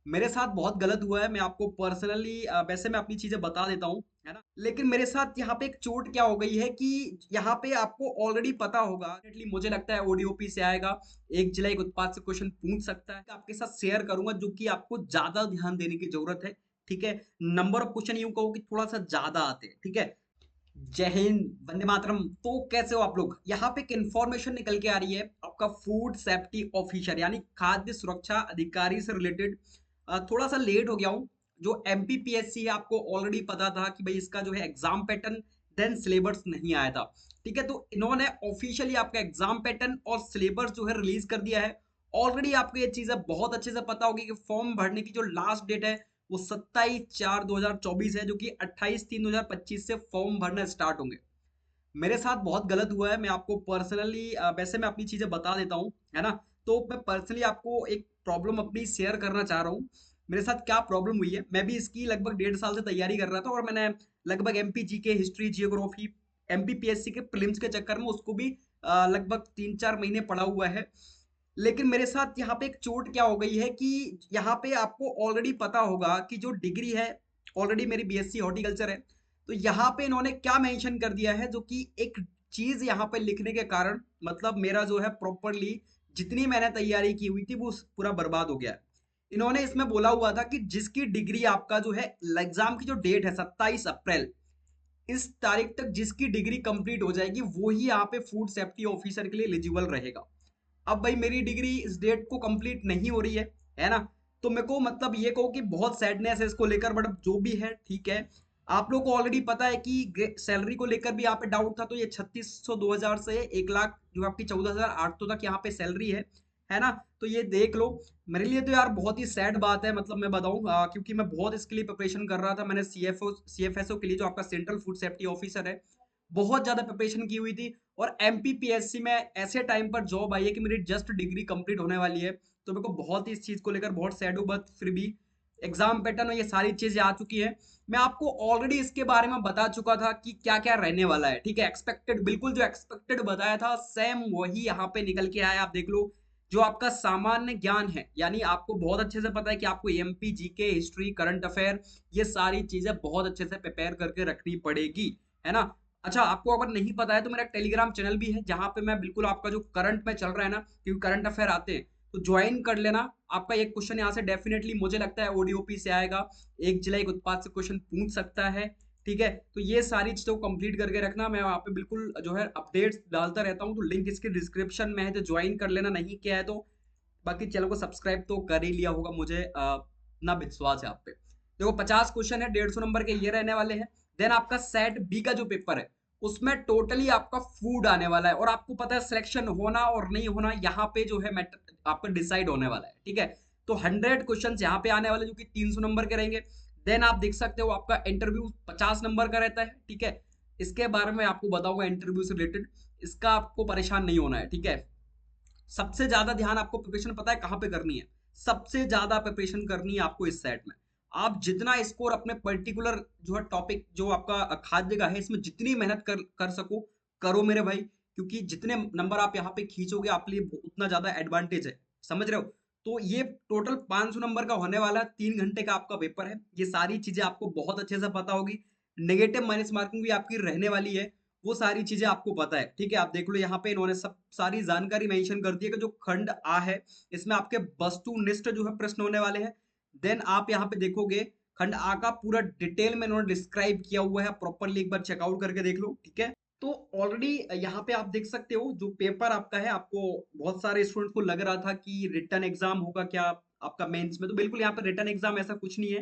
मेरे साथ बहुत गलत हुआ है। मैं आपको पर्सनली वैसे मैं अपनी चीज़ें बता देता हूँ, है ना? लेकिन मेरे साथ यहाँ पे एक चोट क्या हो गई है कि यहाँ पे आपको ऑलरेडी पता होगा, डेफ़िनेटली मुझे लगता है ओडीओपी से आएगा, 1 जुलाई के उत्पाद से क्वेश्चन पूछ सकता है। आपके साथ शेयर करूँगा जो कि आपको ज़्यादा ध्यान देने की ज़रूरत है, ठीक है? नंबर ऑफ क्वेश्चन यूँ कहो कि थोड़ा-सा ज़्यादा आते हैं, ठीक है? जय हिंद, वंदे मातरम। तो कैसे हो आप लोग? यहाँ पे एक इन्फॉर्मेशन निकल के आ रही है, आपका फूड सेफ्टी ऑफिसर यानी खाद्य सुरक्षा अधिकारी से रिलेटेड। थोड़ा-सा लेट हो गया हूँ। जो एमपीपीएससी है आपको ऑलरेडी पता था कि भई इसका जो है एग्ज़ाम पैटर्न देन सिलेबस नहीं आया था। ठीक है? तो इन्होंने ऑफिशियली आपका एग्ज़ाम पैटर्न और सिलेबस जो है रिलीज़ कर दिया है। ऑलरेडी आपको ये चीज़ें बहुत अच्छे से पता होगी कि फॉर्म भरने की जो लास्ट डेट है वो 27/4/2024 है, जो कि 28/3/2025 से फॉर्म भरना स्टार्ट होंगे। मेरे साथ बहुत गलत हुआ है। मैं आपको पर्सनली वैसे मैं अपनी चीज़ें बता देता हूँ, है ना? तो मैं पर्सनली आपको एक प्रॉब्लम अपनी शेयर करना चाह रहा हूँ। मेरे साथ क्या प्रॉब्लम हुई है, मैं भी इसकी लगभग 1.5 साल से तैयारी कर रहा था और मैंने लगभग MP GK, history, geography, MPPSC के प्रीलिम्स के चक्कर में उसको भी लगभग 3-4 महीने पढ़ा हुआ है। लेकिन मेरे साथ यहाँ पे एक चोट क्या हो गई है कि यहाँ पे आपको ऑलरेडी पता होगा कि जो डिग्री है, ऑलरेडी मेरी बीएससी हॉर्टिकल्चर है। तो यहाँ पे इन्होंने क्या मेंशन कर दिया है जो कि एक चीज़ यहाँ पे लिखने के कारण मतलब मेरा जो है प्रॉपरली जितनी मैंने तैयारी की हुई थी वो पूरा बर्बाद हो गया है। इन्होंने इसमें बोला हुआ था कि जिसकी डिग्री आपका जो है एग्ज़ाम की जो डेट है 27 अप्रैल, इस तारीख तक जिसकी डिग्री कंप्लीट हो जाएगी वो ही यहाँ पे फूड सेफ्टी ऑफिसर के लिए एलिजिबल रहेगा। अब भाई मेरी डिग्री इस डेट को कंप्लीट नहीं हो रही है ना? तो मेरे को मतलब ये कहो कि बहुत सैडनेस है इसको लेकर, बट जो भी है ठीक है। आप लोग को ऑलरेडी पता है कि सैलरी को लेकर भी यहाँ पे डाउट था, तो ये 3600 2000 से 1 लाख जो आपकी 14800 तक यहाँ पे सैलरी है ना? तो ये देख लो। मेरे लिए तो यार बहुत ही सैड बात है, मतलब मैं बताऊं क्योंकि मैं बहुत इसके लिए प्रिपरेशन कर रहा था। मैंने सीएफएसओ के लिए जो आपका सेंट्रल फूड सेफ्टी ऑफिसर है, बहुत ज्यादा प्रिपरेशन की हुई थी। और एमपीपीएससी में ऐसे टाइम पर जॉब आई है कि मेरी जस्ट डिग्री कंप्लीट होने वाली है। तो मेरे को बहुत ही इस चीज को लेकर बहुत सैड हूँ, बट फिर भी एग्जाम पैटर्न और ये सारी चीजें आ चुकी है। मैं आपको ऑलरेडी इसके बारे में बता चुका था कि क्या क्या रहने वाला है, ठीक है? एक्सपेक्टेड, बिल्कुल जो एक्सपेक्टेड बताया था सेम वही यहाँ पे निकल के आया। आप देख लो, जो आपका सामान्य ज्ञान है, यानी आपको बहुत अच्छे से पता है कि आपको MP GK, history, current affair, ये सारी चीजें बहुत अच्छे से प्रिपेयर करके रखनी पड़ेगी, है ना? अच्छा, आपको अगर नहीं पता है तो मेरा टेलीग्राम चैनल भी है जहाँ पे मैं बिल्कुल आपका जो करंट में चल रहा है ना, क्योंकि करंट अफेयर आते हैं, तो ज्वाइन कर लेना। आपका एक क्वेश्चन यहाँ से डेफिनेटली मुझे लगता है ओडीओपी से आएगा, 1 जुलाई के उत्पाद से क्वेश्चन पूछ सकता है, ठीक है? तो ये सारी चीजों को कंप्लीट करके रखना। मैं वहाँ पे बिल्कुल जो है अपडेट्स डालता रहता हूँ, तो लिंक इसके डिस्क्रिप्शन में है, तो ज्वाइन कर लेना। नहीं किया है तो बाकी चैनल को सब्सक्राइब तो कर ही लिया होगा, मुझे ना विश्वास है आप पे। देखो 50 क्वेश्चन है, 150 नंबर के ये रहने वाले हैं। देन आपका सेट बी का जो पेपर है उसमें टोटली आपका फूड आने वाला है, और आपको पता है सिलेक्शन होना और नहीं होना यहाँ पे जो है मैटर आपका डिसाइड होने वाला है, ठीक है? तो 100 क्वेश्चन यहाँ पे आने वाले जो कि 300 नंबर के रहेंगे। देन आप देख सकते हो आपका इंटरव्यू 50 नंबर का रहता है, ठीक है? इसके बारे में आपको बताऊंगा इंटरव्यू से रिलेटेड। इसका आपको परेशान नहीं होना है, ठीक है? सबसे ज्यादा ध्यान आपको प्रिपरेशन पता है कहाँ पे करनी है? सबसे ज्यादा प्रिपरेशन करनी है आपको इस सेट में। आप जितना स्कोर अपने पर्टिकुलर जो है टॉपिक जो आपका खाद्य का है इसमें जितनी मेहनत कर कर सको, करो मेरे भाई। क्योंकि जितने नंबर आप यहाँ पे खींचोगे आपके लिए उतना ज्यादा एडवांटेज है, समझ रहे हो? तो ये टोटल 500 नंबर का होने वाला है, 3 घंटे का आपका पेपर है। ये सारी चीजें आपको बहुत अच्छे से पता होगी। नेगेटिव माइनस मार्किंग भी आपकी रहने वाली है, वो सारी चीजें आपको पता है, ठीक है? आप देख लो यहाँ पे इन्होंने सब सारी जानकारी मेंशन कर दी है कि जो खंड आ है इसमें आपके वस्तुनिष्ठ जो है प्रश्न होने वाले हैं। देन आप यहाँ पे देखोगे खंड आ का पूरा डिटेल में इन्होंने डिस्क्राइब किया हुआ है, प्रॉपरली एक बार चेकआउट करके देख लो, ठीक है? तो ऑलरेडी यहाँ पे आप देख सकते हो जो पेपर आपका है, आपको बहुत सारे स्टूडेंट को लग रहा था कि रिटर्न एग्जाम होगा क्या आपका मेंस में, तो बिल्कुल यहाँ पे रिटर्न एग्जाम ऐसा कुछ नहीं है।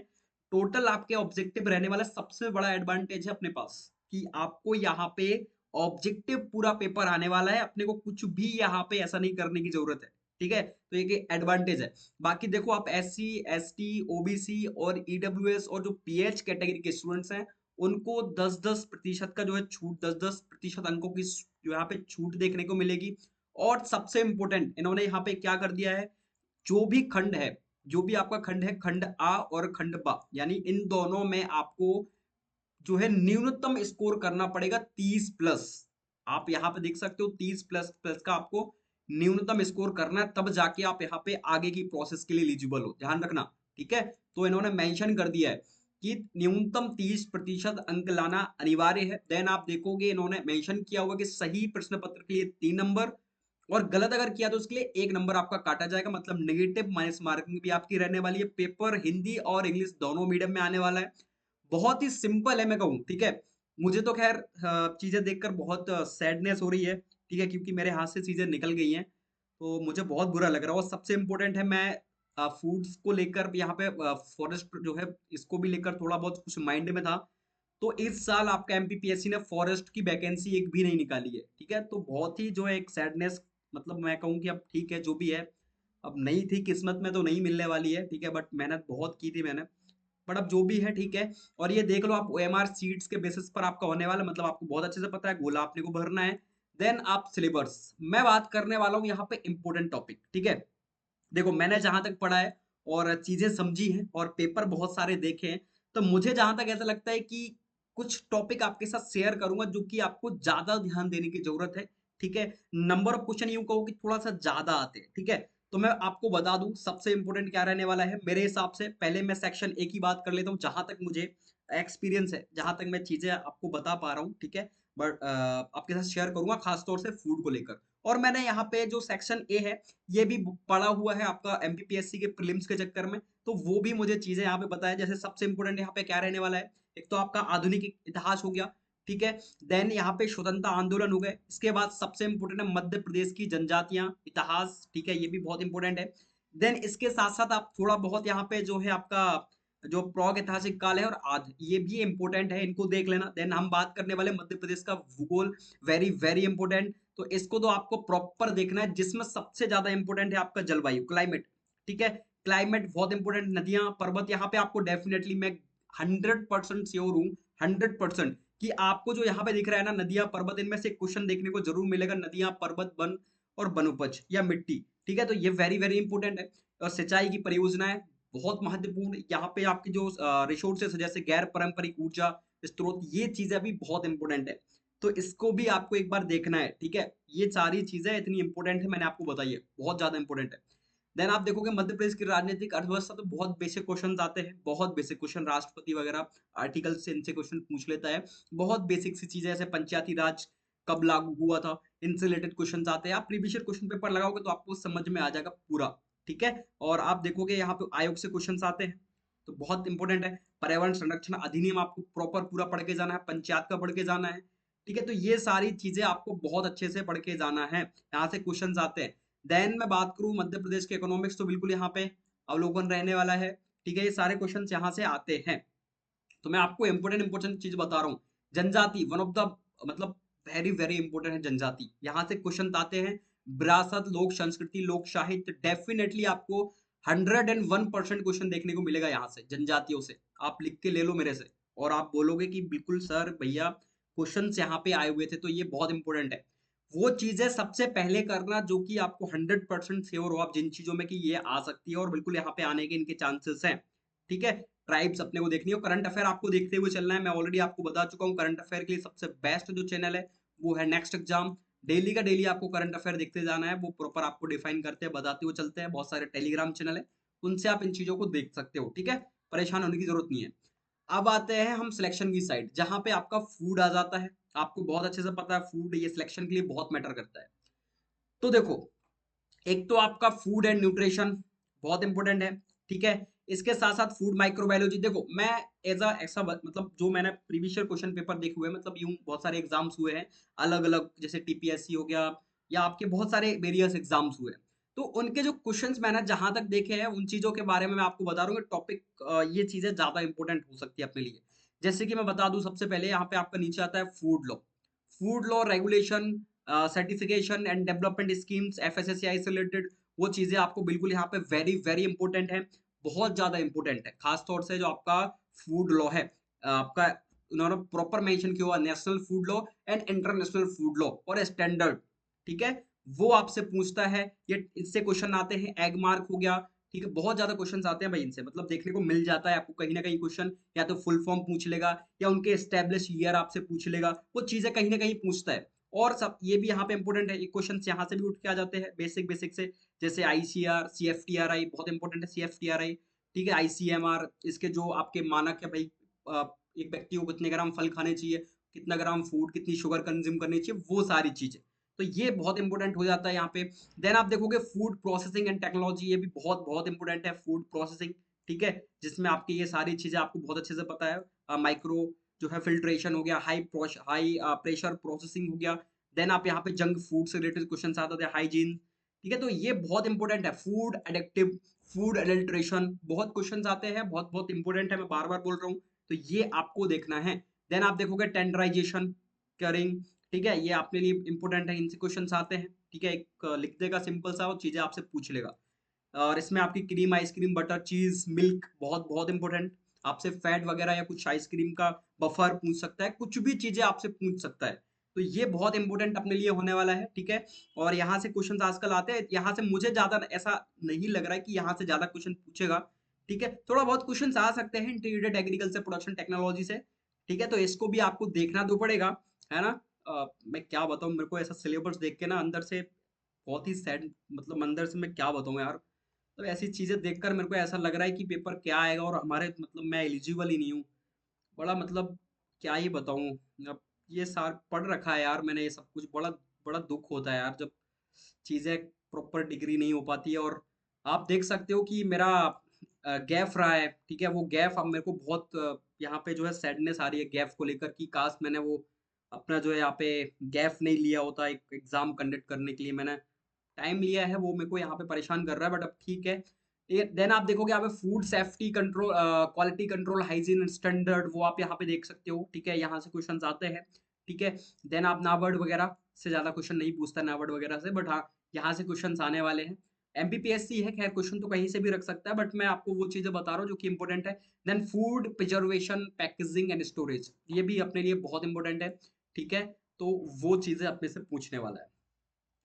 टोटल आपके ऑब्जेक्टिव रहने वाला। सबसे बड़ा एडवांटेज है अपने पास कि आपको यहाँ पे ऑब्जेक्टिव पूरा पेपर आने वाला है, अपने को कुछ भी यहाँ पे ऐसा नहीं करने की जरूरत है, ठीक है? तो ये एडवांटेज है। बाकी देखो आप एससी, एसटी, ओबीसी और ईडब्ल्यूएस और जो पीएच कैटेगरी के स्टूडेंट्स हैं उनको 10-10% का जो है छूट, 10-10% अंकों की जो यहाँ पे छूट देखने को मिलेगी। और सबसे इंपॉर्टेंट इन्होंने यहाँ पे क्या कर दिया है, जो भी खंड है, जो भी आपका खंड है, खंड आ और खंड बा, यानी इन दोनों में आपको जो है न्यूनतम स्कोर करना पड़ेगा 30 प्लस। आप यहाँ पे देख सकते हो 30 प्लस प्लस का आपको न्यूनतम स्कोर करना है, तब जाके आप यहाँ पे आगे की प्रोसेस के लिए एलिजिबल हो। ध्यान रखना, ठीक है। तो इन्होंने मेंशन कर दिया है कि न्यूनतम 30% अंक लाना अनिवार्य है। देन आप देखोगे इन्होंने मेंशन किया हुआ कि सही प्रश्न पत्र के लिए 3 नंबर और गलत अगर किया तो उसके लिए 1 नंबर आपका काटा जाएगा, मतलब नेगेटिव माइनस मार्किंग भी आपकी रहने वाली है। पेपर हिंदी और इंग्लिश दोनों मीडियम में आने वाला है। बहुत ही सिंपल है मैं कहूँ, ठीक है। मुझे तो खैर चीजें देखकर बहुत सैडनेस हो रही है, ठीक है, क्योंकि मेरे हाथ से चीजें निकल गई हैं। तो मुझे बहुत बुरा लग रहा है और सबसे इम्पोर्टेंट है मैं फूड्स को लेकर यहाँ पे फॉरेस्ट जो है इसको भी लेकर थोड़ा बहुत कुछ माइंड में था। तो इस साल आपका एमपीपीएससी ने फॉरेस्ट की वैकेंसी एक भी नहीं निकाली है, ठीक है। तो बहुत ही जो है एक सैडनेस, मतलब मैं कहूँ कि अब ठीक है जो भी है, अब नहीं थी किस्मत में तो नहीं मिलने वाली है, ठीक है, बट मेहनत बहुत की थी मैंने। बट अब जो भी है ठीक है। और ये देख लो आप ओएमआर सीट्स के बेसिस पर आपका होने वाला, मतलब आपको बहुत अच्छे से पता है गोला आपने को भरना है। देन आप सिलेबस, मैं बात करने वाला हूँ यहाँ पे इंपॉर्टेंट टॉपिक, ठीक है। देखो मैंने जहां तक पढ़ा है और चीजें समझी हैं और पेपर बहुत सारे देखे हैं, तो मुझे जहां तक ऐसा लगता है कि कुछ टॉपिक आपके साथ शेयर करूंगा जो कि आपको ज्यादा ध्यान देने की जरूरत है, ठीक है। नंबर ऑफ क्वेश्चन यूं कहो कि थोड़ा सा ज्यादा आते हैं, ठीक है। तो मैं आपको बता दूं सबसे इंपॉर्टेंट क्या रहने वाला है मेरे हिसाब से। पहले मैं सेक्शन ए की बात कर लेता हूँ, जहां तक मुझे एक्सपीरियंस है, जहां तक मैं चीजें आपको बता पा रहा हूँ, ठीक है। बट आपके साथ शेयर करूंगा खासतौर से फूड को लेकर। और मैंने यहाँ पे जो सेक्शन ए है ये भी पढ़ा हुआ है आपका एमपीपीएससी के प्रीलिम्स के चक्कर में, तो वो भी मुझे चीजें यहाँ पे पता है। जैसे सबसे इंपॉर्टेंट यहाँ पे क्या रहने वाला है, एक तो आपका आधुनिक इतिहास हो गया, ठीक है। देन यहाँ पे स्वतंत्रता आंदोलन हो गए। इसके बाद सबसे इंपॉर्टेंट है मध्य प्रदेश की जनजातियां इतिहास, ठीक है, ये भी बहुत इंपॉर्टेंट है। देन इसके साथ साथ आप थोड़ा बहुत यहाँ पे जो है आपका जो प्राग ऐतिहासिक काल है और आद, ये भी इंपॉर्टेंट है, इनको देख लेना। देन हम बात करने वाले मध्य प्रदेश का भूगोल, वेरी वेरी इंपॉर्टेंट। तो इसको तो आपको प्रॉपर देखना है, जिसमें सबसे ज्यादा इंपॉर्टेंट है आपका जलवायु, क्लाइमेट, ठीक है। क्लाइमेट बहुत इंपॉर्टेंट, नदियां पर्वत, यहाँ पे आपको डेफिनेटली मैं 100% श्योर हूँ, 100% कि आपको जो यहाँ पे दिख रहा है ना नदियां पर्वत, इनमें से क्वेश्चन देखने को जरूर मिलेगा, नदियां पर्वत वन और वनोपज या मिट्टी, ठीक है। तो ये वेरी वेरी इंपॉर्टेंट है। और सिंचाई की परियोजनाएं बहुत महत्वपूर्ण, यहाँ पे आपकी जो रिसोर्सेस जैसे गैर पारंपरिक ऊर्जा स्रोत, ये चीजें भी बहुत इंपॉर्टेंट है। तो इसको भी आपको एक बार देखना है, ठीक है। ये सारी चीजें इतनी इंपॉर्टेंट है, मैंने आपको बताई है, बहुत ज्यादा इंपॉर्टेंट है। देन आप देखोगे मध्य प्रदेश की राजनीतिक अर्थव्यवस्था, तो बहुत बेसिक क्वेश्चन आते हैं, बहुत बेसिक क्वेश्चन, राष्ट्रपति वगैरह आर्टिकल से इनसे क्वेश्चन पूछ लेता है। बहुत बेसिक सी चीजें, जैसे पंचायती राज कब लागू हुआ था, इनसे रिलेटेड क्वेश्चन आते हैं। आप प्रीवियस क्वेश्चन पेपर लगाओगे तो आपको समझ में आ जाएगा पूरा, ठीक है। और आप देखोगे यहाँ पे आयोग से क्वेश्चन आते हैं, तो बहुत इंपॉर्टेंट है। पर्यावरण संरक्षण अधिनियम आपको प्रॉपर पूरा पढ़ के जाना है, पंचायत का पढ़ के जाना है, ठीक है। तो ये सारी चीजें आपको बहुत अच्छे से पढ़ के जाना है, यहाँ से क्वेश्चन आते हैं। देन मैं बात करूं मध्य प्रदेश के इकोनॉमिक्स, तो बिल्कुल यहाँ पे अवलोकन रहने वाला है, ठीक है। ये सारे क्वेश्चन यहाँ से आते हैं। तो मैं आपको इंपॉर्टेंट इंपॉर्टेंट चीज बता रहा हूँ। जनजाति वन ऑफ द, मतलब वेरी वेरी इंपॉर्टेंट है जनजाति, यहाँ से क्वेश्चन आते हैं। विरासत, लोक संस्कृति, लोक साहित्य, डेफिनेटली आपको 101% क्वेश्चन देखने को मिलेगा यहाँ से जनजातियों से। आप लिख के ले लो मेरे से, और आप बोलोगे कि बिल्कुल सर भैया क्वेश्चन यहाँ पे आए हुए थे, तो ये बहुत इंपॉर्टेंट है। वो चीजें सबसे पहले करना जो कि आपको 100% श्योर हो आप जिन चीजों में कि ये आ सकती है और बिल्कुल यहाँ पे आने के इनके चांसेस हैं, ठीक है। ट्राइब्स अपने को देखनी है, करंट अफेयर आपको देखते हुए चलना है। मैं ऑलरेडी आपको बता चुका हूँ करंट अफेयर के लिए सबसे बेस्ट जो चैनल है वो है नेक्स्ट एग्जाम। डेली का डेली आपको करंट अफेयर देखते जाना है, वो प्रॉपर आपको डिफाइन करते हैं, बताते हुए चलते हैं। बहुत सारे टेलीग्राम चैनल है, उनसे आप इन चीजों को देख सकते हो, ठीक है। परेशान होने की जरूरत नहीं है। अब आते हैं हम सिलेक्शन की साइड, जहां पे आपका फूड आ जाता है। आपको बहुत अच्छे से पता है फूड ये सिलेक्शन के लिए बहुत मैटर करता है। तो देखो, एक तो आपका फूड एंड न्यूट्रिशन बहुत इंपॉर्टेंट है, ठीक है। इसके साथ साथ फूड माइक्रोबायोलॉजी, देखो मैं एज अ ऐसा मतलब जो मैंने प्रीवियस क्वेश्चन पेपर देखे हुए हैं, मतलब यूं बहुत सारे एग्जाम्स हुए हैं अलग अलग, जैसे टीपीएससी हो गया या आपके बहुत सारे वेरियस एग्जाम्स हुए हैं। तो उनके जो क्वेश्चंस मैंने जहां तक देखे हैं उन चीजों के बारे में मैं आपको बता रहा हूँ, टॉपिक ये चीजें ज्यादा इंपॉर्टेंट हो सकती है अपने लिए। जैसे कि मैं बता दूं, सबसे पहले यहाँ पे आपका नीचे आता है food law. Food law regulation, certification and development schemes, FSSAI से रिलेटेड वो चीजें आपको बिल्कुल यहाँ पे वेरी वेरी इंपॉर्टेंट है, बहुत ज्यादा इंपॉर्टेंट है। खासतौर से जो आपका फूड लॉ है, आपका उन्होंने प्रॉपर मेंशन किया हुआ national food law and international food law और स्टैंडर्ड, ठीक है। वो आपसे पूछता है, ये इससे क्वेश्चन आते हैं। एग मार्क हो गया, ठीक है, बहुत ज्यादा क्वेश्चन आते हैं भाई इनसे, मतलब देखने को मिल जाता है आपको कहीं ना कहीं क्वेश्चन, या तो फुल फॉर्म पूछ लेगा या उनके एस्टेब्लिश ईयर आपसे पूछ लेगा, वो चीजें कहीं ना कहीं पूछता है। और सब ये भी यहाँ पे इंपॉर्टेंट है, ये क्वेश्चन यहाँ से भी उठ के आ जाते हैं बेसिक बेसिक से, जैसे आईसीआर, सीएफटीआरआई बहुत इंपॉर्टेंट है, सीएफटीआरआई, ठीक है? आईसीएमआर, इसके जो आपके मानक है भाई, एक व्यक्ति को कितने ग्राम फल खाने चाहिए, कितना ग्राम फूड, कितनी शुगर कंज़्यूम करनी चाहिए, वो सारी चीज़ें। तो ये बहुत इम्पोर्टेंट हो जाता है यहाँ पे। देन आप देखोगे फूड प्रोसेसिंग एंड टेक्नोलॉजी, ये भी बहुत-बहुत इम्पोर्टेंट है, फूड प्रोसेसिंग, ठीक है? जिसमें आपकी ये सारी चीज़ें आपको बहुत अच्छे से पता है। माइक्रो जो है फ़िल्ट्रेशन हो गया, हाई प्रेशर प्रोसेसिंग हो गया। देन आप यहाँ पे जंक फूड से रिलेटेड क्वेश्चन्स आते थे, हाइजीन, ठीक है? तो ये बहुत इम्पोर्टेंट है। फूड एडिक्टिव, फूड एडल्ट्रेशन, बहुत क्वेश्चन्स आते हैं, बहुत-बहुत इम्पोर्टेंट है, मैं बार-बार बोल रहा हूँ। तो ये आपको देखना है। देन आप देखोगे टेंडराइज़ेशन, करिंग, ठीक है? ये आपके लिए इम्पोर्टेंट है, इनसे क्वेश्चन्स आते हैं, ठीक है? एक लिख देगा सिंपल सा और चीज़ें आपसे पूछ लेगा। और इसमें आपकी क्रीम, आइसक्रीम, बटर, चीज़, मिल्क, बहुत-बहुत इम्पोर्टेंट। आपसे फैट वगैरह या कुछ आइसक्रीम का बफर पूछ सकता है, कुछ भी चीज़ें आपसे पूछ सकता है। तो ये बहुत इम्पोर्टेंट अपने लिए होने वाला है, ठीक है? और यहाँ से क्वेश्चन्स आजकल आते हैं, यहाँ से मुझे ज़्यादा ऐसा नहीं लग रहा है कि यहाँ से ज़्यादा क्वेश्चन पूछेगा, ठीक है? थोड़ा बहुत क्वेश्चन्स आ सकते हैं इंटीग्रेटेड एग्रीकल्चर प्रोडक्शन टेक्नोलॉजी से, ठीक है? तो इसको भी आपको देखना तो पड़ेगा, है ना? मैं क्या बताऊँ, मेरे को ऐसा सिलेबस देख के ना अंदर से बहुत ही सैड, मतलब अंदर से मैं क्या बताऊँ यार। तो ऐसी चीज़ें देखकर मेरे को ऐसा लग रहा है कि पेपर क्या आएगा और हमारे मतलब मैं एलिजिबल ही नहीं हूँ। बड़ा मतलब क्या ही बताऊँ। अब ये सार पढ़ रखा है यार मैंने ये सब कुछ, बड़ा बड़ा दुःख होता है यार जब चीज़ें प्रॉपर डिग्री नहीं हो पाती है। और आप देख सकते हो कि मेरा गैफ रहा है, ठीक है? वो गैफ अब मेरे को बहुत यहाँ पे जो है सैडनेस आ रही है गैफ को लेकर कि काश मैंने वो अपना जो है यहाँ पे गैफ नहीं लिया होता एक एग्ज़ाम कंडक्ट करने के लिए। मैंने टाइम लिया है, वो मेरे को यहाँ पे परेशान कर रहा है, बट अब ठीक है। ये देन आप देखोगे यहाँ पे food safety control, quality control, hygiene and standard, वो आप यहाँ पे देख सकते हो, ठीक है? यहाँ से क्वेश्चंस आते हैं, ठीक है? देन आप नाबार्ड वगैरह से ज़्यादा क्वेश्चन नहीं पूछता नाबार्ड वगैरह से, बट हाँ, यहाँ से क्वेश्चंस आने वाले हैं। एमपीपीएससी है, खैर क्वेश्चन तो कहीं से भी रख सकता है, बट मैं आपको वो चीज़ें बता रहा हूँ जो कि इंपॉर्टेंट है। Then food preservation, packaging and storage, ये भी अपने लिए बहुत इंपॉर्टेंट है, ठीक है? तो वो चीज़ें अपने से पूछने वाला है।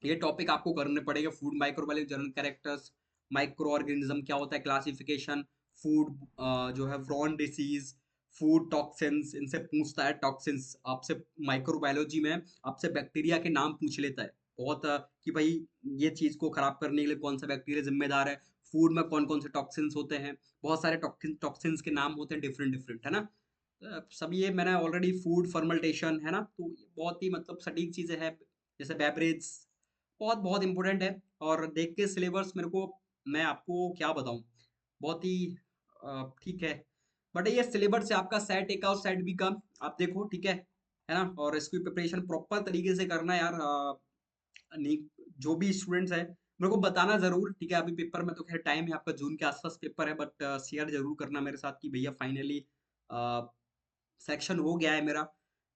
ये टॉपिक आपको करने पड़ेगा। Food microbiology, general characters, micro organism क्या होता है, क्लासिफिकेशन, फूड जो है ब्रॉन डिसीज, फूड टॉक्सिन्स, इनसे पूछता है। टॉक्सिन्स आपसे माइक्रोबायोलॉजी में आपसे बैक्टीरिया के नाम पूछ लेता है बहुत, कि भाई ये चीज को खराब करने के लिए कौन सा बैक्टीरिया जिम्मेदार है, फूड में कौन कौन से टॉक्सिन्स होते हैं, बहुत सारे टॉक्सिन्स के नाम होते हैं डिफरेंट डिफरेंट, है ना? सब ये मैंने ऑलरेडी, फूड फर्मेंटेशन, है ना? तो ये बहुत ही मतलब सटीक चीजें हैं, जैसे बेवरेज, बहुत बहुत इंपॉर्टेंट है। और देख के सिलेबस मेरे को, मैं आपको क्या बताऊं, बहुत ही ठीक है। बट ये सिलेबस से आपका सेट ए का और सेट बी का आप देखो, ठीक है ना? और इसकी प्रिपरेशन प्रॉपर तरीके से करना यार। नहीं, जो भी स्टूडेंट्स है मेरे को बताना जरूर, ठीक है? अभी पेपर में तो खैर टाइम है, आपका जून के आसपास पेपर है, बट शेयर जरूर करना मेरे साथ कि भैया फाइनली सेक्शन हो गया है मेरा,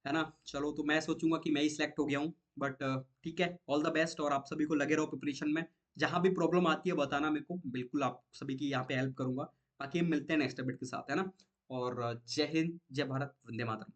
है ना? चलो, तो मैं सोचूंगा कि मैं ही सिलेक्ट हो गया हूँ, बट ठीक है, ऑल द बेस्ट। और आप सभी को लगे रहो प्रिपरेशन में, जहां भी प्रॉब्लम आती है बताना मेरे को, बिल्कुल आप सभी की यहाँ पे हेल्प करूंगा। बाकी हम मिलते हैं नेक्स्ट अपडेट के साथ, है ना? और जय हिंद, जय भारत, वंदे मातरम।